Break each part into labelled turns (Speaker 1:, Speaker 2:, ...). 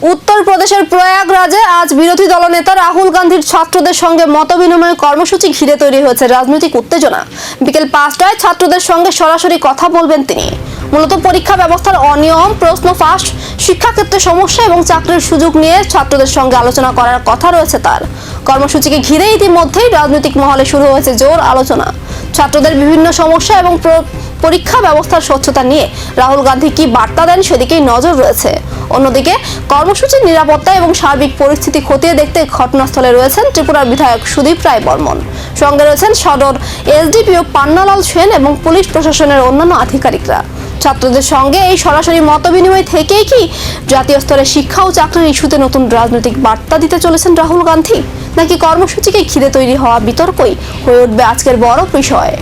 Speaker 1: উত্তরপ্রদেশের প্রয়াগরাজে আজ বিরোধী দলনেতা রাহুল গান্ধীর ছাত্রদের সঙ্গে মতবিনিময় কর্মসূচি ঘিরে তৈরি হয়েছে রাজনৈতিক উত্তেজনা। বিকেল 5টায় ছাত্রদের সঙ্গে সরাসরি কথা বলবেন তিনি। মূলত পরীক্ষা ব্যবস্থার অনিয়ম, প্রশ্ন ফাঁস, শিক্ষাক্ষেত্রে সমস্যা এবং চাকরির সুযোগ নিয়ে ছাত্রদের সঙ্গে আলোচনা করার কথা রয়েছে তার। কর্মসূচিকে ঘিরে ইতিমধ্যেই রাজনৈতিক মহলে শুরু হয়েছে জোর আলোচনা। ছাত্রদের বিভিন্ন সমস্যা এবং পরীক্ষা ব্যবস্থার স্বচ্ছতা নিয়ে রাহুল গান্ধী কি বার্তা দেন সেদিকেই নজর রয়েছে। অন্যদিকে কর্মসূচির নিরাপত্তা এবং সার্বিক পরিস্থিতি খতিয়ে দেখতে ঘটনাস্থলে রয়েছেন ত্রিপুরার বিধায়ক সুদীপ রায় বর্মন। সঙ্গে রয়েছেন সদর এসডিপিও পান্নালাল সেন এবং পুলিশ প্রশাসনের অন্যান্য আধিকারিকরা। ছাত্রদের সঙ্গে এই সরাসরি মতবিনিময় থেকেই কি জাতীয় স্তরে শিক্ষা ও চাকরির ইস্যুতে নতুন রাজনৈতিক বার্তা দিতে চলেছেন রাহুল গান্ধী, নাকি কর্মসূচিকে ঘিরে তৈরি হওয়া বিতর্কই হয়ে উঠবে আজকের বড় বিষয়?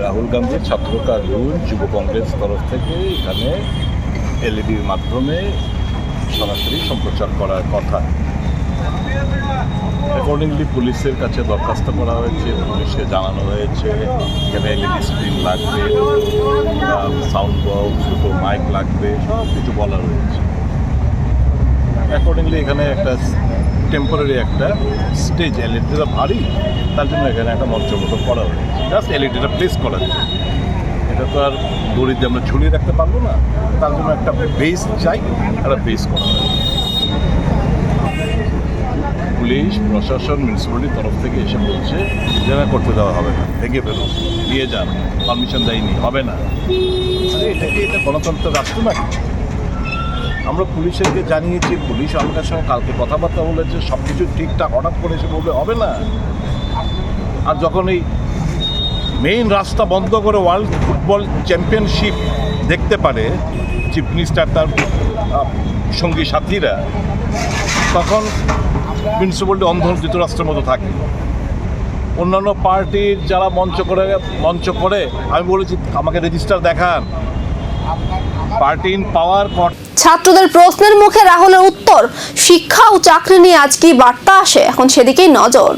Speaker 2: রাহুল গান্ধীর ছাত্র কার্যক্রম যুব কংগ্রেস তরফ থেকে এখানে এলইডির মাধ্যমে সরাসরি সম্প্রচার করার কথা। অ্যাকর্ডিংলি পুলিশের কাছে দরখাস্ত করা হয়েছে, পুলিশকে জানানো হয়েছে এখানে এলইডি স্ক্রিন লাগবে, সাউন্ড বক্স, দুটো মাইক লাগবে, সব কিছু বলা হয়েছে। অ্যাকর্ডিংলি এখানে একটা টেম্পোরারি একটা স্টেজ, এলইডিটা ভারী, তার জন্য এখানে একটা মঞ্চ মতো করা হয়েছে, জাস্ট এলইডিটা প্লেস করা যায়। এটা তো আর দড়িতে আমরা ঝুলিয়ে রাখতে পারবো না, তার জন্য একটা বেস চাই, একটা বেস করা হয়। পুলিশ প্রশাসন মিউনিসিপ্যালিটির তরফ থেকে এসে বলছে যে না, করতে দেওয়া হবে না, ভেঙে ফেলুন, দিয়ে যান, পারমিশন দেয়নি, হবে না। এটা গণতন্ত্রের রাষ্ট্র নাকি? আমরা পুলিশকে জানিয়েছি, পুলিশ আমাদের সঙ্গে কালকে কথাবার্তা বলেছে, সব কিছু ঠিকঠাক, হঠাৎ করে এসে বলবে হবে না। আর যখন এই মেইন রাস্তা বন্ধ করে ওয়ার্ল্ড ফুটবল চ্যাম্পিয়নশিপ দেখতে পারে চিফ মিনিস্টার তার সঙ্গী সাথীরা, তখন মিউনিসিপ্যালিটি অন্ধ ধৃতরাষ্ট্রের মতো থাকে। অন্যান্য পার্টির যারা মঞ্চ করে আমি বলেছি আমাকে রেজিস্টার দেখান, পার্টি ইন পাওয়ার।
Speaker 1: ছাত্রদের প্রশ্নের মুখে রাহুলের উত্তর, শিক্ষা ও চাকরি নিয়ে আজ কি বার্তা আসে, এখন সেদিকেই নজর।